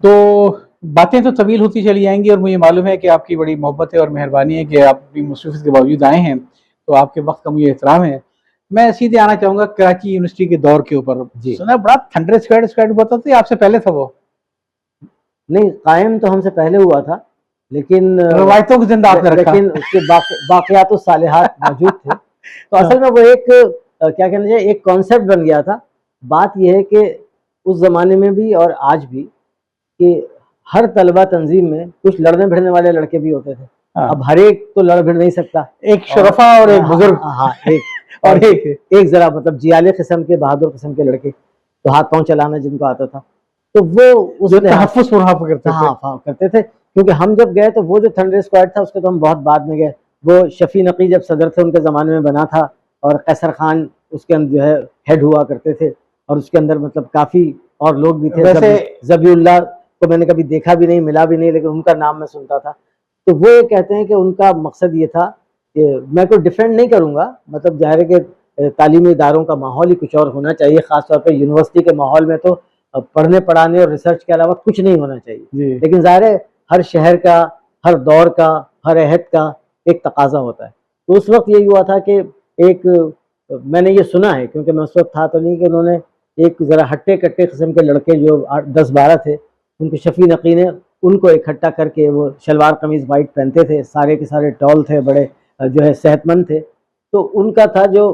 تو باتیں تو طویل ہوتی چلی جائیں گی، اور مجھے معلوم ہے کہ آپ کی بڑی محبت ہے اور مہربانی ہے کہ آپ اپنی مصروفیت کے باوجود آئے ہیں، تو آپ کے وقت کا مجھے احترام ہے۔ میں سیدھے آنا چاہوں گا کراچی یونیورسٹی کے دور کے اوپر۔ جی سنا بڑا تھنڈر اسکوائر بتا تھا، آپ سے پہلے تھا وہ؟ نہیں، قائم تو ہم سے پہلے ہوا تھا، لیکن روایتوں کو زندہ آپ نے رکھا۔ لیکن اس کے باقیات و صالحات موجود تھے۔ تو اصل میں وہ ایک کیا کہنا چاہیے، ایک کانسیپٹ بن گیا تھا۔ بات یہ ہے کہ اس زمانے میں بھی اور آج بھی کہ ہر طلبہ تنظیم میں کچھ لڑنے بھڑنے والے لڑکے بھی ہوتے تھے۔ اب ہر ایک تو لڑ بھڑ نہیں سکتا، ایک شرفا اور ایک بزرگ، ہاں اور ایک ذرا مطلب جیالے قسم کے، بہادر قسم کے لڑکے، تو ہاتھ پاؤں چلانا جن کو آتا تھا، تو وہ اس تحفظ کرتے تھے۔ کیونکہ ہم جب گئے تو وہ جو تھنڈر اسکواڈ تھا اس کے تو ہم بہت بعد میں گئے۔ وہ شفیع نقی جب صدر تھے ان کے زمانے میں بنا تھا، اور قیصر خان اس کے اندر جو ہے ہیڈ ہوا کرتے تھے، اور اس کے اندر مطلب کافی اور لوگ بھی تھے۔ ذبیح اللہ کو میں نے کبھی دیکھا بھی نہیں، ملا بھی نہیں، لیکن ان کا نام میں سنتا تھا۔ تو وہ کہتے ہیں کہ ان کا مقصد یہ تھا کہ میں کوئی ڈیفینڈ نہیں کروں گا، مطلب ظاہر ہے کہ تعلیمی اداروں کا ماحول ہی کچھ اور ہونا چاہیے، خاص طور پہ یونیورسٹی کے ماحول میں تو پڑھنے پڑھانے اور ریسرچ کے علاوہ کچھ نہیں ہونا چاہیے۔ لیکن ظاہر ہے ہر شہر کا، ہر دور کا، ہر عہد کا ایک تقاضا ہوتا ہے۔ تو اس وقت یہی ہوا تھا کہ ایک میں نے یہ سنا ہے، کیونکہ میں اس وقت تھا تو نہیں، کہ انہوں نے ایک ذرا ہٹے کٹے قسم کے لڑکے جو 10-12 تھے، ان کو شفیع نقی نے ان کو اکٹھا کر کے، وہ شلوار قمیض وائٹ پہنتے تھے، سارے کے سارے ٹال تھے، بڑے جو ہے صحت مند تھے۔ تو ان کا تھا جو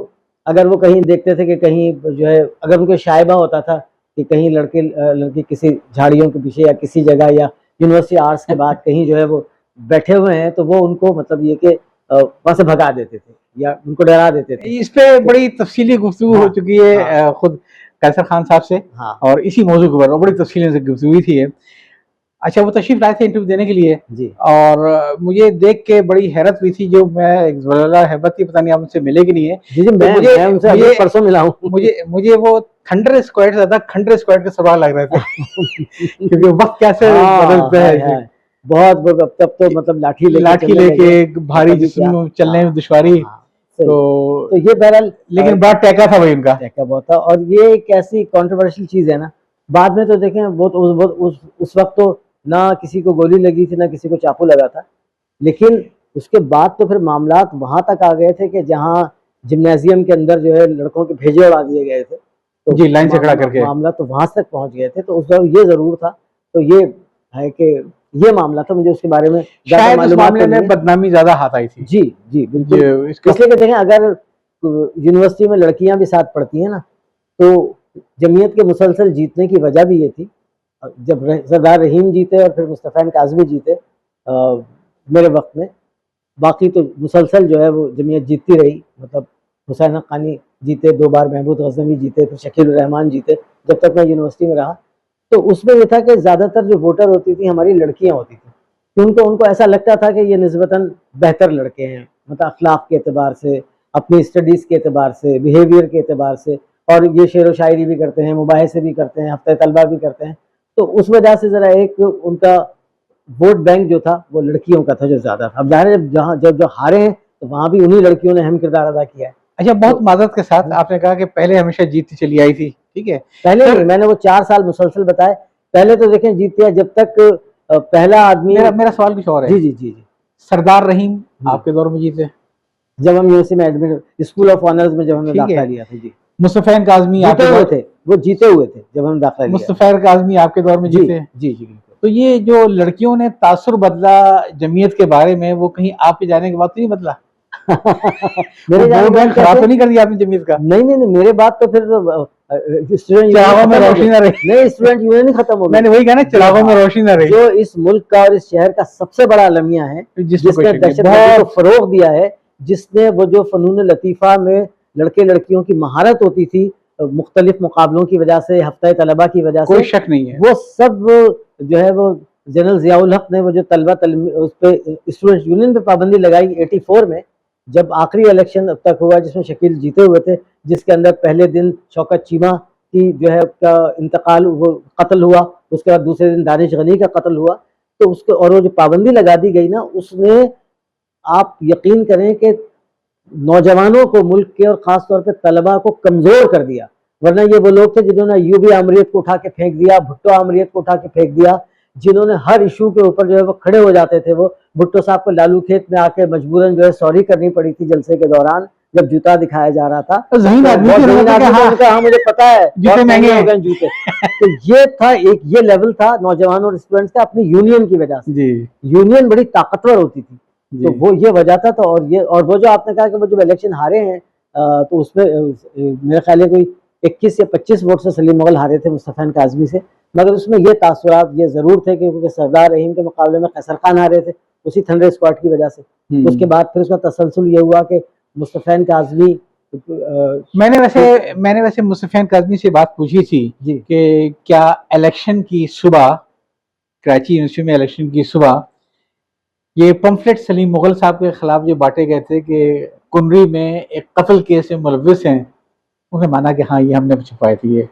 اگر وہ کہیں دیکھتے تھے کہ کہیں جو ہے اگر ان کو شائبہ ہوتا تھا کہ کہیں لڑکی کسی جھاڑیوں کے پیچھے یا کسی جگہ یا یونیورسٹی آرٹس کے بعد کہیں جو ہے وہ بیٹھے ہوئے ہیں، تو وہ ان کو مطلب یہ کہ وہاں سے بھگا دیتے تھے یا ان کو ڈرا دیتے تھے۔ اس پہ بڑی تفصیلی گفتگو ہو چکی ہے خود قیصر خان صاحب سے، اور اسی موضوع کے اوپر بڑی تفصیل سے گفتگو ہوئی تھی۔ اچھا، وہ تشریف لائے تھے انٹرویو دینے کے لیے، اور مجھے دیکھ کے بڑی حیرت ہوئی تھی، جو میں حیبت کی، پتہ نہیں آپ مجھ سے ملے کہ نہیں ہے، پرسوں ملا ہوں۔ مجھے وہ تھنڈر اسکواڈ زیادہ کھنڈر اسکواڈ کے سوال لگ رہے تھے، کیونکہ وقت کیسے بدلتا ہے، بہت تب تو مطلب لاٹھی لے کے بھاری جسم چلنے میں دشواری، تو یہ بہرحال لیکن بڑا ٹیکا تھا بھائی ان کا، ٹیکا بہت تھا۔ اور یہ ایک ایسی کنٹروورشل چیز ہے نا، بعد میں تو دیکھیں وہ اس وقت تو نہ کسی کو گولی لگی تھی، نہ کسی کو چاقو لگا تھا، لیکن اس کے بعد تو پھر معاملات وہاں تک آ گئے تھے کہ جہاں جمنازیم کے اندر جو ہے لڑکوں کے بھیجے اڑا دیے گئے تھے، تو لائن سے کھڑا کر کے معاملات تو وہاں تک پہنچ گئے تھے۔ تو اس وقت یہ ضرور تھا، تو یہ ہے کہ یہ معاملہ تھا، مجھے اس کے بارے میں شاید اس معاملے میں بدنامی زیادہ ہاتھ آئی تھی۔ جی بالکل، اس لیے کہ دیکھیں اگر یونیورسٹی میں لڑکیاں بھی ساتھ پڑھتی ہیں نا، تو جمعیت کے مسلسل جیتنے کی وجہ بھی یہ تھی۔ جب سردار رحیم جیتے اور پھر مصطفی کاظمی جیتے میرے وقت میں، باقی تو مسلسل جو ہے وہ جمعیت جیتتی رہی، مطلب حسین حقانی جیتے 2 بار، محمود غزنوی جیتے، پھر شکیل الرحمان جیتے، جب تک میں یونیورسٹی میں رہا۔ تو اس میں یہ تھا کہ زیادہ تر جو ووٹر ہوتی تھی ہماری لڑکیاں ہوتی تھیں، ان کو ایسا لگتا تھا کہ یہ نسبتاً بہتر لڑکے ہیں، مطلب اخلاق کے اعتبار سے، اپنی اسٹڈیز کے اعتبار سے، بیہیویئر کے اعتبار سے، اور یہ شعر و شاعری بھی کرتے ہیں، مباحثے بھی کرتے ہیں، ہفتہ طلبہ بھی کرتے ہیں۔ تو اس وجہ سے ذرا ایک ان کا ووٹ بینک جو تھا وہ لڑکیوں کا تھا جو زیادہ تھا۔ اب ظاہر ہے جب جو ہارے ہیں تو وہاں بھی انہی لڑکیوں نے اہم کردار ادا کیا ہے۔ اچھا، بہت معذرت کے ساتھ آپ نے کہا کہ پہلے ہمیشہ جیتتی چلی آئی تھی، ٹھیک ہے، پہلے میں نے وہ 4 سال مسلسل بتائے، پہلے تو دیکھیں جیتتے ہیں جب تک پہلا آدمی۔ میرا سوال کچھ اور ہے۔ جی سردار رحیم آپ کے دور میں جیتے جب ہم یونیورسٹی میں ایڈمٹ، اسکول آف آنرز میں جب ہم نے داخلہ لیا تھا۔ جی، مصطفی کاظمی آپ کے دور تھے، وہ جیتے ہوئے تھے جب ہم داخلہ لیا۔ مصطفی کاظمی آپ کے دور میں جیتے؟ جی تو یہ جو لڑکیوں نے تاثر بدلا جمعیت کے بارے میں، وہ کہیں آپ کے جانے کے بعد تو نہیں بدلا؟ میرے خراب تو نہیں کر دیا آپ نے جمعیت کا؟ نہیں، میرے بعد تو پھر چراغوں میں روشنی نہ رہی۔ نہیں، اسٹوڈنٹ یونین نہیں ختم ہو گئی، میں نے وہی کہا نا، چراغوں میں روشنی نہ رہی، جو اس ملک کا اور اس شہر کا سب سے بڑا المیہ ہے، جس نے دہشت گردی کو فروغ دیا ہے، جس نے وہ جو فنون لطیفہ میں لڑکے لڑکیوں کی مہارت ہوتی تھی مختلف مقابلوں کی وجہ سے، ہفتہ طلبہ کی وجہ سے، کوئی شک نہیں ہے، وہ سب جو ہے وہ جنرل ضیاء الحق نے وہ جو طلبہ اس پہ اسٹوڈنٹ یونین پہ پابندی لگائی 84 میں، جب آخری الیکشن اب تک ہوا جس میں شکیل جیتے ہوئے تھے، جس کے اندر پہلے دن شوکت چیمہ کی جو ہے کا انتقال، وہ قتل ہوا، اس کے بعد دوسرے دن دانش غنی کا قتل ہوا، تو اس کو اور وہ جو پابندی لگا دی گئی نا، اس نے آپ یقین کریں کہ نوجوانوں کو، ملک کے اور خاص طور پہ طلباء کو کمزور کر دیا۔ ورنہ یہ وہ لوگ تھے جنہوں نے ایوبی آمریت کو اٹھا کے پھینک دیا، بھٹو آمریت کو اٹھا کے پھینک دیا، جنہوں نے ہر ایشو کے اوپر جو ہے وہ کھڑے ہو جاتے تھے. وہ بھٹو صاحب کو لالو کھیت میں آ کے مجبوراً جو ہے سوری کرنی پڑی تھی جلسے کے دوران جب جوتا دکھایا جا رہا تھا. ذہین آدمی بہت تھے، ذہین انہوں نے آدمی کہا تھے، ان کا ہاں مجھے پتا ہے جوتے بہت مہنگے ہو گئے جوتے. تو یہ تھا ایک یہ لیول تھا نوجوانوں اور اسٹوڈنٹس کا اپنی یونین کی وجہ سے. جی یونین بڑی طاقتور ہوتی تھی. جی تو وہ یہ وجہ تھا. تو اور وہ جو آپ نے کہا کہ وہ جب الیکشن ہارے ہیں تو اس میں میرے خیال ہے کوئی 21 یا 25 ووٹ سے سلیم مغل ہارے تھے مصطفی کاظمی سے. مگر اس میں یہ تاثرات یہ ضرور تھے کہ کیونکہ سردار رحیم کے مقابلے میں قیصر خان ہارے تھے اسی تھنڈر اسکواڈ کی وجہ سے. اس کے بعد پھر اس کا تسلسل یہ ہوا کہ مصطفی کاظمی میں نے ویسے مصطفی کاظمی سے بات پوچھی تھی جی کہ کیا الیکشن کی صبح کراچی یونیورسٹی میں الیکشن کی صبح یہ پمفلٹ سلیم مغل صاحب کے خلاف جو بانٹے گئے تھے کہ کنری میں ایک قتل کیس میں ملوث ہیں، انہوں نے مانا کہ ہاں یہ ہم نے چھپائے تھے یہ.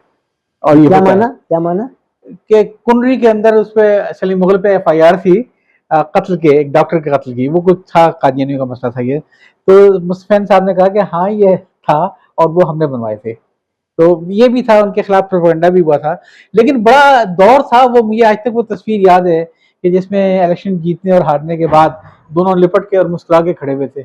اور یہ کیا مانا کہ کنری کے اندر اس پہ سلیم مغل پہ ایف آئی آر تھی قتل کے، ایک ڈاکٹر کے قتل کی، وہ کچھ تھا قادیانیوں کا مسئلہ تھا یہ. تو مصطفی صاحب نے کہا کہ ہاں یہ تھا اور وہ ہم نے بنوائے تھے. تو یہ بھی تھا، ان کے خلاف پروپیگنڈا بھی ہوا تھا. لیکن بڑا دور تھا وہ، مجھے آج تک وہ تصویر یاد ہے کہ جس میں الیکشن جیتنے اور ہارنے کے بعد دونوں لپٹ کے اور مسکرا کے کھڑے ہوئے تھے.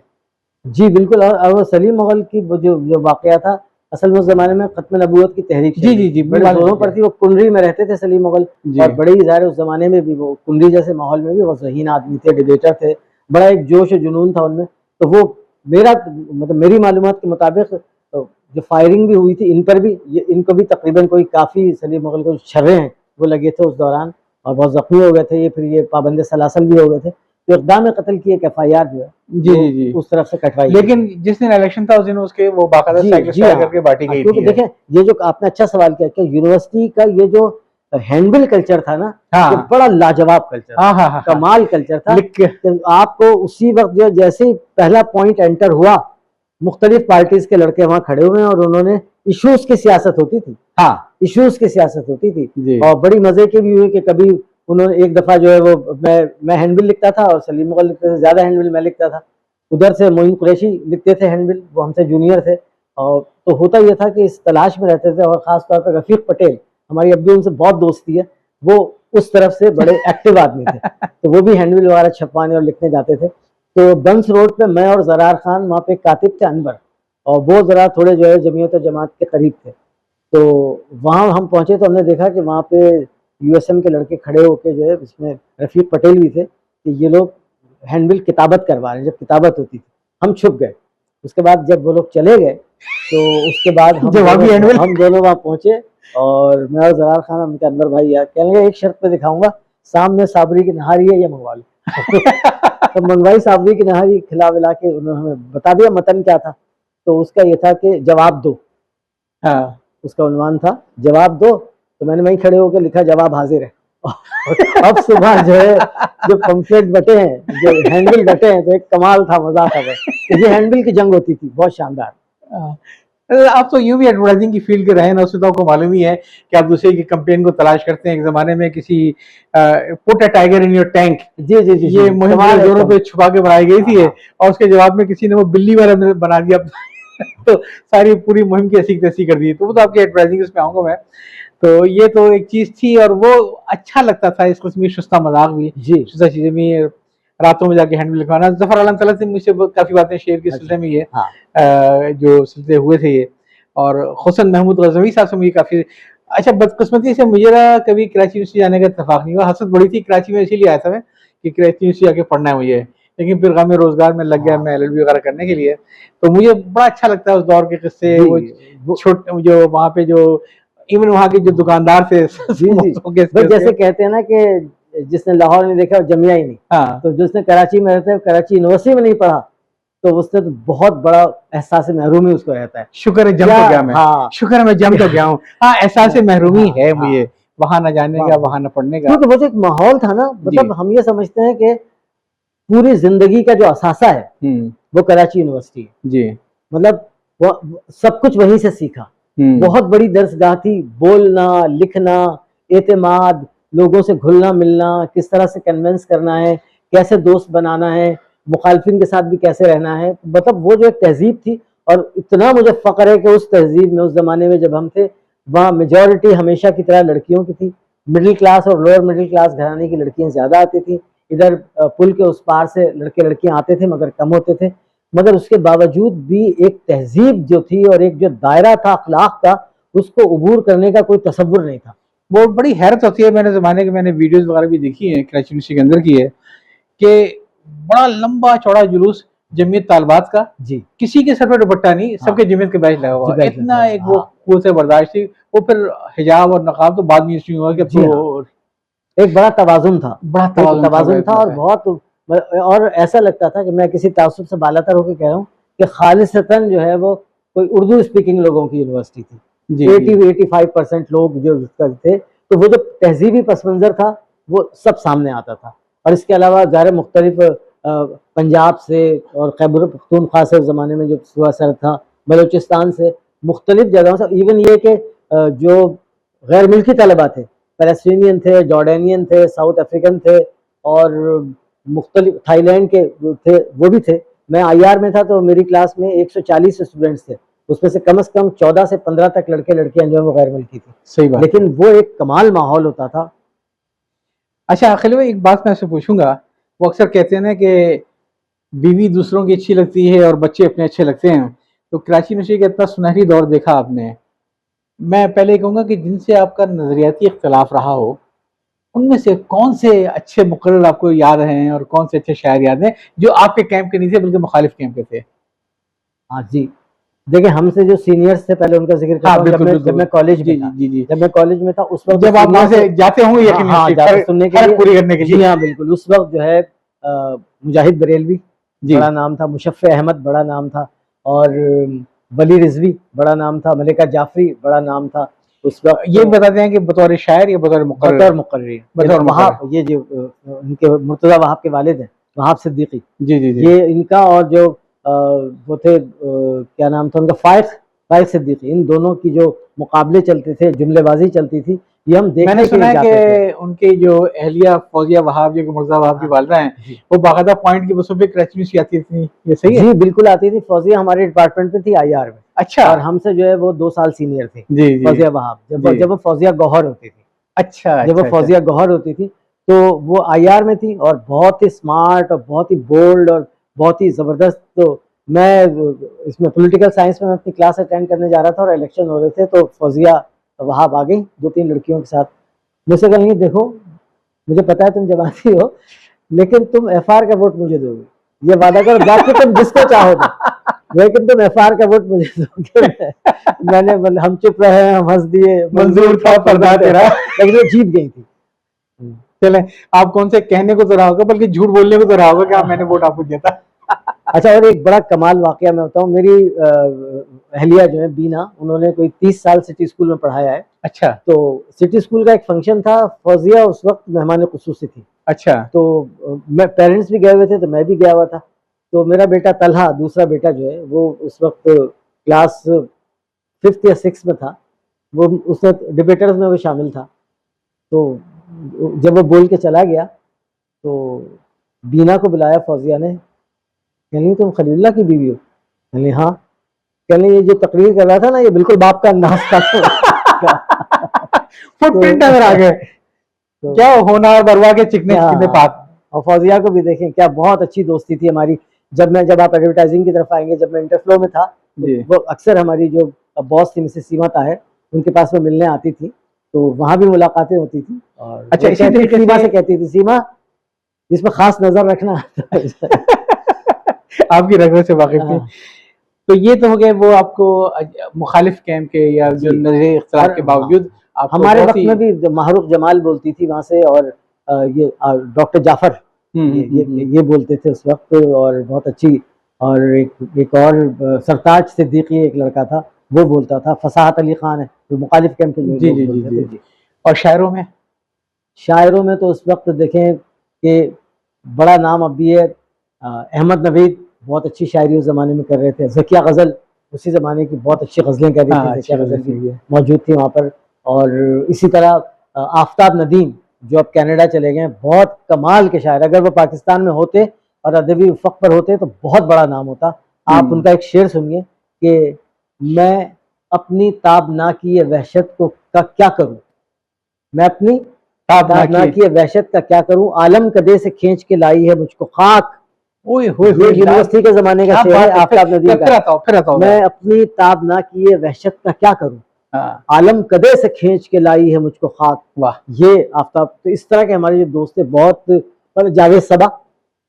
جی بالکل. اور وہ سلیم مغل کی جو واقعہ تھا اصل میں اس زمانے میں ختم نبوت کی تحریک جی بڑے زوروں پر تھی. وہ کنری میں رہتے تھے سلیم مغل اور بڑے ہی ظاہر اس زمانے میں بھی وہ کنری جیسے ماحول میں بھی وہ ذہین آدمی تھے، ڈیبیٹر تھے، بڑا ایک جوش و جنون تھا ان میں. تو وہ میری معلومات کے مطابق جو فائرنگ بھی ہوئی تھی ان پر بھی، ان کو بھی تقریباً کوئی کافی سلیم مغل کو چھرے ہیں وہ لگے تھے اس دوران اور بہت زخمی ہو گئے تھے. یہ پھر یہ پابند سلاسل بھی ہو گئے تھے. تو اقدام قتل کی ایک ایف آئی آر جو ہے جی اس طرف سے کٹوائی. لیکن جس دن الیکشن تھا اس دن اس کے وہ باقاعدہ سائیکل کر کے بانٹی گئی تھی. دیکھیں یہ جو آپ نے اچھا سوال کیا کہ یونیورسٹی کا یہ جو ہینڈ بل کلچر تھا نا، یہ بڑا لاجواب کلچر، کمال کلچر تھا. آپ کو اسی وقت جو جیسے ہی پہلا پوائنٹ انٹر ہوا، مختلف پارٹیز کے لڑکے وہاں کھڑے ہوئے ہیں اور انہوں نے ایشوز کی سیاست ہوتی تھی. ایشوز کی سیاست ہوتی تھی اور بڑی مزے کی بھی ہوئی کہ کبھی انہوں نے ایک دفعہ جو ہے وہ میں ہینڈ بل لکھتا تھا اور سلیم مغل لکھتے تھے، زیادہ ہینڈ بل میں لکھتا تھا. ادھر سے معین قریشی لکھتے تھے ہینڈ بل، وہ ہم سے جونیئر تھے. اور تو ہوتا یہ تھا کہ اس تلاش میں رہتے تھے. اور خاص طور پہ رفیق پٹیل، ہماری اب بھی ان سے بہت دوستی ہے، وہ اس طرف سے بڑے ایکٹیو آدمی تھے. تو وہ بھی ہینڈ بل وغیرہ چھپوانے اور لکھنے جاتے تھے. تو بنس روڈ پہ میں اور زرار خان، وہاں پہ کاتب تھے انور، اور وہ ذرا تھوڑے جو ہے جمعیت و جماعت کے قریب تھے. تو وہاں ہم پہنچے تو ہم نے دیکھا کہ وہاں پہ یو ایس ایم کے لڑکے کھڑے ہو کے جو ہے، اس میں رفیق پٹیل بھی تھے، کہ یہ لوگ ہینڈ بل کتابت کروا رہے ہیں. جب کتابت ہوتی تھی ہم چھپ گئے. اس کے بعد جب وہ لوگ چلے گئے تو اس کے بعد ہم دونوں وہاں پہنچے اور میں اور زرار خان، ہم کے انور بھائی یار کہنے لگے ایک شرط پہ دکھاؤں گا، سامنے صابری کی نہاری ہے یہ منگوا لو. تو منگوائی صابری کی نہاری، کھلا ولا کے انہوں نے ہمیں بتا دیا متن کیا تھا. تو اس کا یہ تھا کہ جواب دو، اس کا عنوان تھا جواب دو. تو میں نے وہیں کھڑے ہو کے لکھا جواب حاضر ہے. اب صبح جو ہے جو پمفلیٹ بٹے ہیں، جو ہینڈ بل بٹے ہیں، تو ایک کمال تھا، مزہ تھا. یہ ہینڈ بل کی جنگ ہوتی تھی بہت شاندار. آپ تو یوں بھی ایڈورٹائزنگ کی فیلڈ کے رہے نا، اس سے تو آپ کو معلوم ہی ہے کہ آپ دوسرے کی کمپین کو تلاش کرتے ہیں. ایک زمانے میں کسی پٹ اے ٹائیگر ان یور ٹینک، یہ مہم زوروں پہ چھپا کے بنائی گئی تھی اور اس کے جواب میں کسی نے وہ بلی والا بنا دیا تو ساری پوری مہم کی ایسی تیسی کر دی. تو وہ تو آپ کی ایڈورٹائزنگ اس پہ آؤں گا میں. تو یہ تو ایک چیز تھی اور وہ اچھا لگتا تھا، اس قسم کی شستہ مذاق بھی، شستہ چیزیں بھی، راتوں میں جا کے ہینڈ بل لکھوانا. ظفر عالم تعالیٰ سے مجھ سے کافی باتیں شیئر کی سلسلے میں یہ جو سلسلے ہوئے تھے یہ. اور حسن محمود غزنوی صاحب سے مجھے کافی اچھا، بدقسمتی سے مجھے کبھی کراچی یونیورسٹی جانے کا اتفاق نہیں ہوا. حسرت بڑی تھی کراچی میں، اسی لیے آیا تھا میں کہ کراچی یونیورسٹی جا کے پڑھنا ہے مجھے. لیکن پھر غم روزگار میں لگ گیا میں ایل ایل بی وغیرہ کرنے کے لیے. تو مجھے بڑا اچھا لگتا ہے اس دور کے قصے، جو وہاں پہ جو ایون وہاں کے جو دکاندار تھے جیسے کہتے ہیں نا کہ جس نے لاہور نہیں دیکھا جمیا ہی نہیں. تو جس نے کراچی میں رہتے کراچی یونیورسٹی میں نہیں پڑھا تو اس سے تو بہت بڑا احساس محرومی اس کو رہتا ہے. شکر ہے جم تو گیا میں، شکر ہے میں جم تو گیا ہوں. ہاں احساس محرومی ہے مجھے وہاں نہ جانے کا، وہاں نہ پڑھنے کا. کیونکہ وہ جو ایک ماحول تھا نا، مطلب ہم یہ سمجھتے ہیں کہ پوری زندگی کا جو اثاثہ ہے وہ کراچی یونیورسٹی ہے. جی مطلب وہ سب کچھ وہیں سے سیکھا. بہت بڑی درسگاہ تھی، بولنا، لکھنا، اعتماد، لوگوں سے گھلنا ملنا، کس طرح سے کنونس کرنا ہے، کیسے دوست بنانا ہے، مخالفین کے ساتھ بھی کیسے رہنا ہے. مطلب وہ جو ایک تہذیب تھی. اور اتنا مجھے فخر ہے کہ اس تہذیب میں اس زمانے میں جب ہم تھے وہاں میجورٹی ہمیشہ کی طرح لڑکیوں کی تھی مڈل کلاس اور لوور مڈل کلاس گھرانے کی لڑکیاں زیادہ آتی تھیں. ادھر پل کے اس پار سے لڑکے لڑکیاں آتے تھے مگر کم ہوتے تھے. مگر اس کے باوجود بھی ایک تہذیب جو تھی اور ایک جو دائرہ تھا اخلاق کا, اس کو عبور کرنے کا کوئی تصور نہیں تھا. وہ بڑی حیرت ہوتی ہے, میں نے زمانے کے میں نے ویڈیوز وغیرہ بھی دیکھی ہیں کراچی یونیورسٹی کے اندر کی ہے, کہ بڑا لمبا چوڑا جلوس جمعیت طالبات کا, جی کسی کے سر پہ دوپٹہ نہیں, سب کے جمعیت کے بیچ لگا ہوا, اتنا ایک وہ قوت برداشت تھی. وہ پھر حجاب اور نقاب تو بعد میں اس ہوا کہ ایک بڑا توازن تھا, بڑا توازن تھا, اور بہت, اور ایسا لگتا تھا کہ میں کسی تعصب سے بالاتر ہو کے کہہ رہا ہوں کہ خالصتاً جو ہے وہ کوئی اردو اسپیکنگ لوگوں کی یونیورسٹی تھی. 80-85% لوگ جو تھے, تو وہ جو تہذیبی پس منظر تھا وہ سب سامنے آتا تھا. اور اس کے علاوہ ظاہر مختلف پنجاب سے اور خیبر پختونخوا سے اس زمانے میں جو صوبہ سر تھا, بلوچستان سے, مختلف جگہوں سے, ایون یہ کہ جو غیر ملکی طلبہ تھے, فلسطینین تھے, جارڈینین تھے, ساؤتھ افریقن تھے, اور مختلف تھائی لینڈ کے تھے, وہ بھی تھے. میں آئی آر میں تھا تو میری کلاس میں 140 اسٹوڈنٹس تھے, اس میں سے کم از کم 14 سے 15 تک لڑکے لڑکیاں جو ہیں وہ غیر ملکی تھی. صحیح بات, لیکن وہ ایک کمال ماحول ہوتا تھا. اچھا خلیل بھائی, ایک بات میں آپ سے پوچھوں گا, وہ اکثر کہتے ہیں نا کہ بیوی دوسروں کی اچھی لگتی ہے اور بچے اپنے اچھے لگتے ہیں, تو کراچی یونیورسٹی کا اتنا سنہری دور دیکھا آپ نے, میں پہلے کہوں گا کہ جن سے آپ کا نظریاتی اختلاف رہا ہو, ان میں سے کون سے اچھے مقرر آپ کو یاد ہیں اور کون سے اچھے شاعر یاد ہیں جو آپ کے کیمپ کے نہیں تھے بلکہ مخالف کیمپ کے تھے؟ ہاں جی, دیکھیں ہم سے جو سینئرز تھے پہلے ان کا ذکر کرتا ہوں. جب میں کالج میں تھا, جب میں کالج میں تھا اس وقت جب آپ وہاں سے جاتے ہوں گے سننے کے لیے, پوری کرنے کے لیے, جی ہاں بالکل, اس وقت جو ہے مجاہد بریلوی بڑا نام تھا, مشفع احمد بڑا نام تھا, اور ولی رضوی بڑا نام تھا, ملکہ جعفری بڑا نام تھا. اس وقت یہ بتاتے ہیں کہ بطور شاعر یا بطور مقرر؟ بطور وہاب, یہ جو ان کے مرتضیٰ وہاب کے والد ہیں, وہاب صدیقی, جی جی جی, یہ ان کا, اور جو وہ تھے کیا نام تھا ان کا, فائق صدیقی, ان دونوں کی جو مقابلے چلتے تھے, جملے بازی چلتی تھی, یہ ہم دیکھنے میں نے سنا ہے کہ ان کی جو اہلیہ فوزیہ وہاب جو مرتضیٰ وہاب کی والدہ ہیں, وہ باقاعدہ پوائنٹ کی بسوں پہ کراچی یونیورسٹی آتی تھی, یہ صحیح ہے؟ جی بالکل آتی تھی. فوزیہ ہمارے ڈپارٹمنٹ میں تھی, آئی آر میں. اچھا, اور ہم سے جو ہے وہ 2 سال سینئر تھے. جی جی, فوزیہ وہاب جب وہ فوزیہ گوہر ہوتی تھی. اچھا, جب وہ فوزیہ گوہر ہوتی تھی تو وہ آئی آر میں تھی, اور بہت ہی اسمارٹ اور بہت ہی بولڈ اور بہت ہی زبردست. تو میں اس میں پولیٹیکل سائنس میں اپنی کلاس اٹینڈ کرنے جا رہا تھا, اور الیکشن ہو رہے تھے, تو فوزیہ وہاب آ گئی 2-3 لڑکیوں کے ساتھ. مجھ سے کہیں دیکھو, مجھے پتا ہے تم جماعتی ہو, لیکن تم ایف آر کا ووٹ مجھے دو گے, یہ وعدہ کرو, باقی تم جس کو چاہو گے, لیکن تم ایف آر کا ووٹ مجھے دو گے. میں نے ہم چپ رہے, ہم ہنس دیے, منظور تھا پردہ تیرا, لیکن وہ جیت گئی تھی. چلیں, آپ کون سے کہنے کو تو رہا ہوگا بلکہ جھوٹ بولنے کو تو رہا ہوگا کہ میں نے ووٹ آپ کو دیا تھا. اچھا, اور ایک بڑا کمال واقعہ میں بتاؤں, میری اہلیہ جو ہے بینا, انہوں نے کوئی 30 سال سٹی اسکول میں پڑھایا ہے. اچھا, تو سٹی اسکول کا ایک فنکشن تھا, فوزیہ اس وقت مہمان خصوصی تھی. اچھا, تو میں پیرنٹس بھی گئے ہوئے تھے, تو میں بھی گیا ہوا تھا. تو میرا بیٹا طلحہ, دوسرا بیٹا جو ہے وہ اس وقت کلاس 5th یا 6th میں تھا, وہ اس وقت ڈبیٹرز میں وہ شامل تھا. تو جب وہ بول کے چلا گیا تو بینا کو بلایا فوزیہ نے, کہنے تم خلیل اللہ کی بیوی ہو؟ کہنے ہاں. کہنے یہ جو تقریر کر رہا تھا نا, یہ بالکل باپ کا انداز تھا. فٹ پرنٹ نظر آ گئے, کیا ہونا بروا کے چکنے پاک. اور فوزیہ کو بھی دیکھیں, کیا بہت اچھی دوستی تھی ہماری. جب آپ ایڈورٹائزنگ کی طرف آئیں گے, جب میں انٹرفلو میں تھا, وہ اکثر ہماری جو باس تھی مسز سیما طاہر, ان کے پاس میں ملنے آتی تھی, تو وہاں بھی ملاقاتیں ہوتی تھی. اور اچھا, اسی طریقے سیما سے کہتی تھی, سیما جس پہ خاص نظر رکھنا. آپ کی رغبت سے واقف تھی. تو یہ تو ہو گئے وہ آپ کو مخالف کیمپ کے یا جو نظریے اختلاف کے باوجود. ہمارے وقت میں بھی معروف جمال بولتی تھی وہاں سے, اور یہ ڈاکٹر جعفر یہ بولتے تھے اس وقت, اور بہت اچھی. اور ایک اور سرتاج صدیقی ایک لڑکا تھا, وہ بولتا تھا. فصاحت علی خان ہے جو مخالف کیمپ کے لوگ بولتے تھے. اور شاعروں میں تو اس وقت دیکھیں کہ بڑا نام اب بھی ہے, احمد نوید بہت اچھی شاعری اس زمانے میں کر رہے تھے. ذکیہ غزل اسی زمانے کی بہت اچھی غزلیں کر رہی تھی, ذکیہ غزل بھی موجود تھی وہاں پر. اور اسی طرح آفتاب ندیم جو اب کینیڈا چلے گئے, بہت کمال کے شاعر. اگر وہ پاکستان میں ہوتے اور ادبی افق پر ہوتے تو بہت بڑا نام ہوتا. آپ ان کا ایک شعر سنیے کہ میں اپنی تابناکی وحشت کو کیا کروں, میں اپنی تابناکی ہے وحشت کا کیا کروں، عالم کدے سے کھینچ کے لائی ہے مجھ کو خاک. یہ یونیورسٹی کے زمانے کا شعر ہے آفتاب ندیم کا. میں اپنی تابناکی وحشت کا کیا کروں، عالم کدے سے کھینچ کے لائی ہے مجھ کو خاک. یہ آفتاب. تو اس طرح کے ہمارے جو دوست تھے بہت. جاوید صبا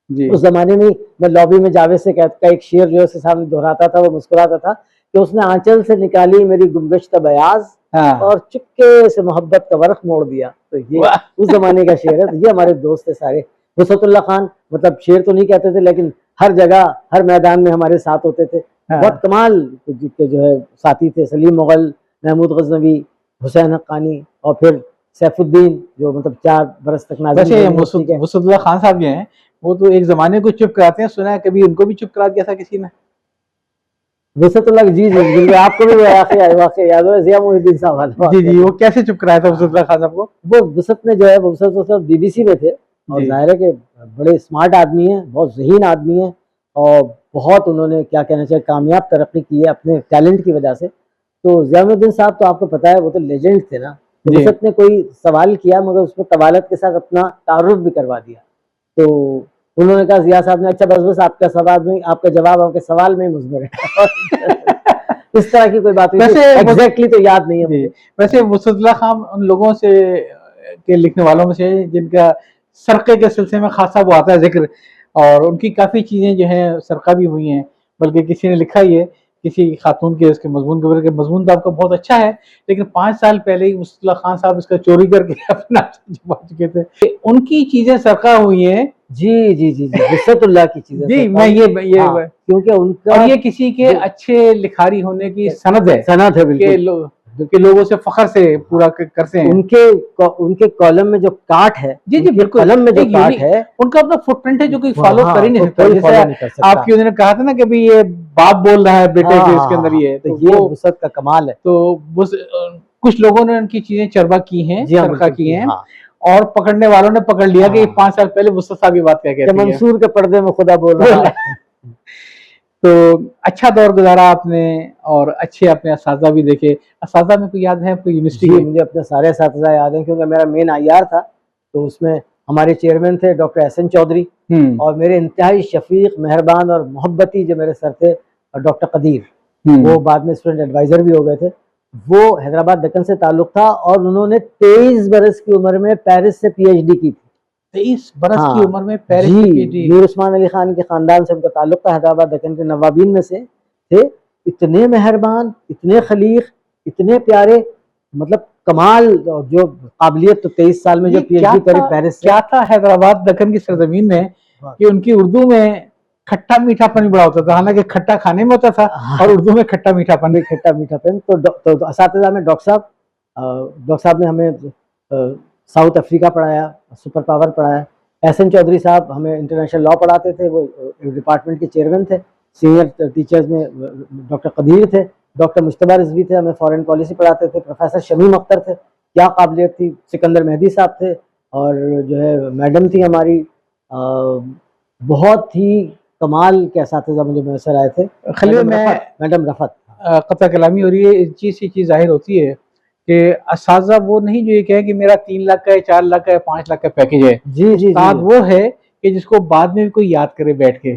اس زمانے میں میں لابی میں جاوید سے کہتا ایک شعر جو اس کے سامنے دہراتا تھا، وہ مسکراتا تھا کہ اس نے آنچل سے نکالی میری گمگشتہ بیاض اور چپکے سے محبت کا ورق موڑ دیا. تو یہ اس زمانے کا شعر ہے. تو یہ ہمارے دوست تھے سارے. وسعت اللہ خان مطلب شعر تو نہیں کہتے تھے لیکن ہر جگہ ہر میدان میں ہمارے ساتھ ہوتے تھے. بہت کمال کے جو ہے ساتھی تھے. سلیم مغل، محمود غزنوی، حسین حقانی اور پھر سیف الدین جو مطلب 4 برس تک ناظرین. وسعت اللہ خان صاحب جو ہیں وہ تو ایک زمانے کو چپ کراتے ہیں، سنا ہے کبھی ان کو بھی چپ کرا دیا تھا کسی نے. وسعت اللہ جی آپ کو بھی واقعہ یاد ہو ضیاء محی الدین صاحب. جی وہ کیسے چپ کرایا تھا وسعت اللہ خان صاحب کو؟ وہ وسعت نے جو ہے وسعت بی بی سی میں تھے اور ظاہر ہے کہ بڑے اسمارٹ آدمی ہیں، بہت ذہین آدمی ہیں اور بہت انہوں نے کیا کہنا چاہیے کامیاب ترقی کی ہے اپنے ٹیلنٹ کی وجہ سے. تو ضیاء الدین صاحب تو آپ کو پتا ہے وہ تو لیجنڈ تھے نا. وسعت نے کوئی سوال کیا مگر اس میں طوالت کے ساتھ اپنا تعارف بھی کروا دیا. تو انہوں نے کہا ضیاء صاحب نے اچھا بس آپ کا سوال میں آپ کا جواب آپ کے سوال میں ہی مضمر ہے. اس طرح کی کوئی بات ایگزیکٹلی تو یاد نہیں ہے. ویسے وسعت اللہ خان ان لوگوں سے کے لکھنے والوں میں سے جن کا سرقے کے سلسلے میں خاصا وہ آتا ہے ذکر، اور ان کی کافی چیزیں جو ہیں سرقہ بھی ہوئی ہیں. بلکہ کسی نے لکھا ہی ہے کسی خاتون کے اس کے مضمون کے بارے مضمون تو آپ کا بہت اچھا ہے لیکن 5 سال پہلے ہی وسعت اللہ خان صاحب اس کا چوری کر کے اپنا چھپا چکے تھے. ان کی چیزیں سرقہ ہوئی ہیں. جی وسعت اللہ کی چیزیں. جی میں یہ کیونکہ ان کا اور یہ کسی کے اچھے لکھاری ہونے کی سند ہے بالکل کہ لوگوں سے فخر سے پورا کرتے ہیں. ان کے کالم میں جو کاٹ ہے جی بالکل قلم میں جو کاٹ ہے ان کا اپنا فٹ پرنٹ ہے جو کوئی فالو کر ہی نہیں سکتا. جیسے آپ کی انہوں نے کہا تھا نا کہ بھی یہ باپ بول رہا ہے بیٹے کے اس کے اندر یہ وسعت کا کمال ہے. تو کچھ لوگوں نے ان کی چیزیں چربا کی ہیں، سرقہ کی ہیں اور پکڑنے والوں نے پکڑ لیا کہ 5 سال پہلے وسعت صاحب یہ بات کیا کہتے ہیں منصور کے پردے میں خدا بول رہا ہے. تو اچھا دور گزارا آپ نے اور اچھے اپنے اساتذہ بھی دیکھے. اساتذہ میں کوئی یاد ہے کوئی یونیورسٹی؟ مجھے اپنے سارے اساتذہ یاد ہیں کیونکہ میرا مین آئی آر تھا تو اس میں ہمارے چیئرمین تھے ڈاکٹر احسن چودھری اور میرے انتہائی شفیق مہربان اور محبتی جو میرے سر تھے ڈاکٹر قدیر. وہ بعد میں اسٹوڈنٹ ایڈوائزر بھی ہو گئے تھے. وہ حیدرآباد دکن سے تعلق تھا اور انہوں نے 23 برس کی عمر میں پیرس سے پی ایچ ڈی کی تھی. 23 برس کی عمر میں پیرس سے پی ایچ ڈی. میر عثمان علی خان کے خاندان سے ان کا تعلق تھا، حیدرآباد دکن کے نوابین میں سے تھے. اتنے مہربان، اتنے خلیق، اتنے پیارے، مطلب کمال جو قابلیت. تو 23 سال میں جو پی ایچ ڈی کری پیرس سے. کیا تھا حیدرآباد دکن کی سرزمین میں کہ ان کی اردو میں کھٹا میٹھا پن بڑا ہوتا تھا، حالانکہ کھٹا کھانے میں ہوتا تھا اور اردو میں کھٹا میٹھا پن. تو اساتذہ میں ڈاکٹر صاحب نے ہمیں ساؤتھ افریقہ پڑھایا، سپر پاور پڑھایا. احسن چودھری صاحب ہمیں انٹرنیشنل لا پڑھاتے تھے، وہ ڈپارٹمنٹ کے چیئرمین تھے. سینئر ٹیچرز میں ڈاکٹر قدیر تھے، ڈاکٹر مجتبیٰ رضوی تھے، ہمیں فارن پالیسی پڑھاتے تھے. پروفیسر شمیم اختر تھے، کیا قابلیت تھی. سکندر مہدی صاحب تھے اور جو ہے میڈم تھی ہماری. بہت ہی کمال کے اساتذہ مجھے میسر آئے تھے. میڈم رفت. قطع کلامی ہو رہی ہے، اس چیز ظاہر ہوتی ہے کہ اساتذہ وہ نہیں جو یہ کہے کہ میرا 3 لاکھ کا ہے، 4 لاکھ کا ہے، 5 لاکھ کا پیکیج ہے. جی استاد وہ ہے کہ جس کو بعد میں بھی کوئی یاد کرے بیٹھ کے.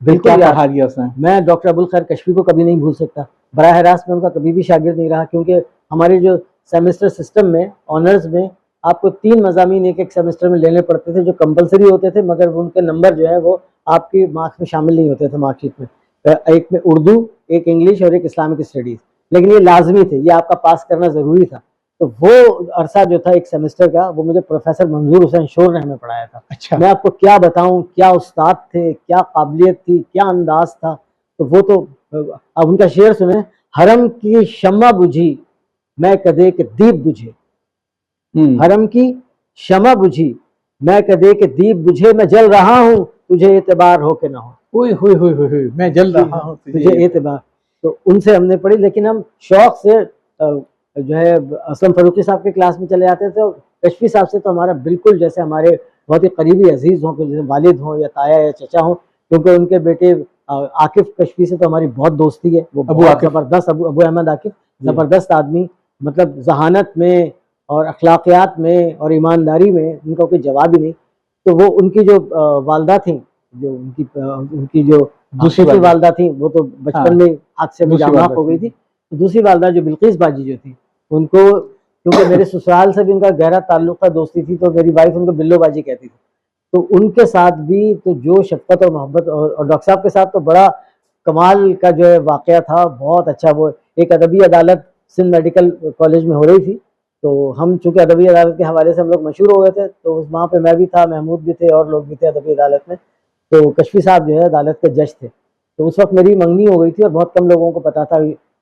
بالکل پڑھا دیا اس نے. میں ڈاکٹر ابوالخیر کشفی کو کبھی نہیں بھول سکتا. براہ راست میں ان کا کبھی بھی شاگرد نہیں رہا کیونکہ ہمارے جو سیمسٹر سسٹم میں آنرز میں آپ کو 3 مضامین ایک سیمسٹر میں لینے پڑتے تھے جو کمپلسری ہوتے تھے مگر ان کے نمبر جو ہے وہ آپ کی مارکس میں شامل نہیں ہوتے تھے مارک شیٹ میں. ایک میں اردو، ایک انگلش اور ایک اسلامک اسٹڈیز. لیکن یہ لازمی تھے، یہ آپ کا پاس کرنا ضروری تھا. تو وہ عرصہ جو تھا ایک سیمسٹر کا وہ مجھے پروفیسر منظور حسین شور نے ہمیں پڑھایا تھا. اچھا. میں آپ کو کیا بتاؤں، کیا استاد تھے، کیا قابلیت تھی، کیا انداز تھا. تو وہ تو اب ان کا شعر سنیں. حرم کی شمع بجھی میں کدے کے دیپ بجھے. حرم کی شمع بجھی میں کدے کے دیپ بجھے. میں جل رہا ہوں تجھے اعتبار ہو کہ نہ ہو. میں جل رہا ہوں تجھے اعتبار. تو ان سے ہم نے پڑھی لیکن ہم شوق سے جو ہے اسلم فاروقی صاحب کے کلاس میں چلے جاتے تھے. اور کشفی صاحب سے تو ہمارا بالکل جیسے ہمارے بہت ہی قریبی عزیز ہوں، جیسے والد ہوں یا تایا یا چچا ہوں. کیونکہ ان کے بیٹے عاقف کشفی سے تو ہماری بہت دوستی ہے. وہ ابو زبردست ابو احمد عاقف زبردست آدمی، مطلب ذہانت میں اور اخلاقیات میں اور ایمانداری میں ان کا کوئی جواب ہی نہیں. تو وہ ان کی جو والدہ تھیں، جو ان کی جو دوسری والدہ تھیں، وہ تو بچپن میں حادثے میں جاں بحق ہو گئی تھی. دوسری والدہ جو بلقیس باجی جو تھی، ان کو کیونکہ میرے سسرال سے بھی ان کا گہرا تعلق تھا، دوستی تھی، تو میری وائف ان کو بلو باجی کہتی تھی. تو ان کے ساتھ بھی تو جو شفقت اور محبت، اور ڈاکٹر صاحب کے ساتھ تو بڑا کمال کا جو ہے واقعہ تھا، بہت اچھا. وہ ایک ادبی عدالت سندھ میڈیکل کالج میں ہو رہی تھی، تو ہم چونکہ ادبی عدالت کے حوالے سے ہم لوگ مشہور ہو گئے تھے، تو وہاں پہ میں بھی تھا، محمود بھی تھے، اور لوگ بھی تھے ادبی عدالت میں. تو کشفی صاحب جو ہے عدالت کے جج تھے. تو اس وقت میری منگنی ہو گئی تھی، اور بہت کم لوگوں کو پتا تھا.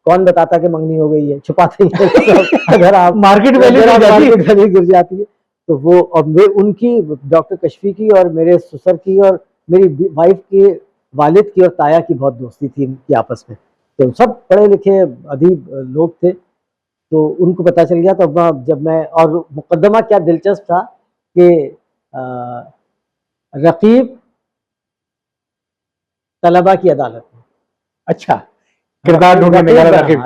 کون بتاتا کہ منگنی ہو گئی ہے، چھپاتے ہی اگر آپ مارکیٹ ویلیو گر جاتی ہے. تو وہ اور ان کی ڈاکٹر کشفی کی اور میرے سسر کی اور میری وائف کے والد کی اور تایا کی بہت دوستی تھی ان کی آپس میں. تو سب پڑھے لکھے ادیب لوگ تھے. تو ان کو پتہ چل گیا. تو جب میں، اور مقدمہ کیا دلچسپ تھا کہ رقیب طلبہ کی عدالت میں. اچھا، کردار ڈھونڈنے کا رقیب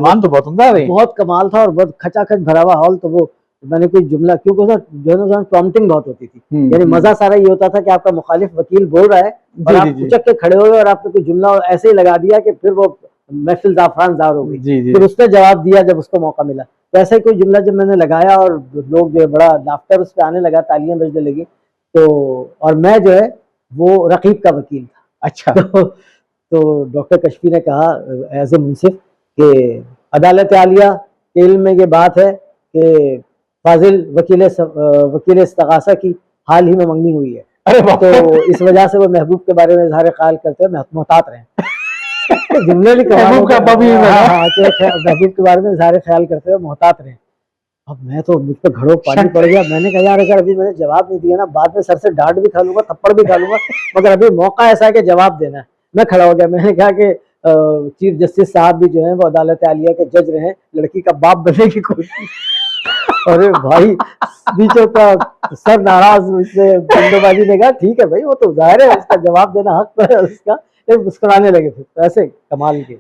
مان تو بہت عمدہ ہے، بہت کمال تھا، اور بہت کھچا کھچ بھرا ہوا ہال. تو وہ میں نے کوئی جملہ، کیونکہ جو ہے پرومپٹنگ بہت ہوتی تھی، یعنی مزہ سارا یہ ہوتا تھا کہ آپ کا مخالف وکیل بول رہا ہے اور آپ اچک کے کھڑے ہوئے اور آپ نے کوئی جملہ ایسے ہی لگا دیا کہ پھر وہ محفل زعفران زار ہو گئی. پھر اس نے جواب دیا جب اس کو موقع ملا. تو ایسا ہی کوئی جملہ جب میں نے لگایا اور لوگ جو ہے بڑا لافتر اس پہ آنے لگا، تالیاں بجنے لگی. تو اور میں جو ہے وہ رقیب کا وکیل تھا. اچھا. تو ڈاکٹر کشفی نے کہا ایز اے منصف کہ عدالت عالیہ کے علم میں یہ بات ہے کہ فاضل وکیل استغاثہ کی حال ہی میں منگنی ہوئی ہے. تو اس وجہ سے وہ محبوب کے بارے میں اظہار خیال کرتے ہیں، محتاط رہیں. جملے بھی محبوب کے بارے میں اظہار خیال کرتے ہیں، محتاط رہیں. اب میں تو مجھ پہ گھڑوں پانی پڑ گیا. میں نے کہا یار اگر ابھی میں نے جواب نہیں دیا نا، بعد میں سر سے ڈانٹ بھی کھا لوں گا، تھپڑ بھی کھا لوں گا، مگر ابھی موقع ایسا ہے کہ جواب دینا ہے. میں کھڑا ہو گیا. میں نے کہا کہ چیف جسٹس صاحب بھی جو ہیں وہ عدالت عالیہ کے جج رہے، لڑکی کا باپ بننے کی کوشش. ارے بھائی بیچوں کا سر ناراض مجھ سے. بلو باجی نے کہا ٹھیک ہے بھائی، وہ تو ظاہر ہے اس کا جواب دینا حق ہے اس کا. مسکرانے لگے. پھر ایسے کمال کے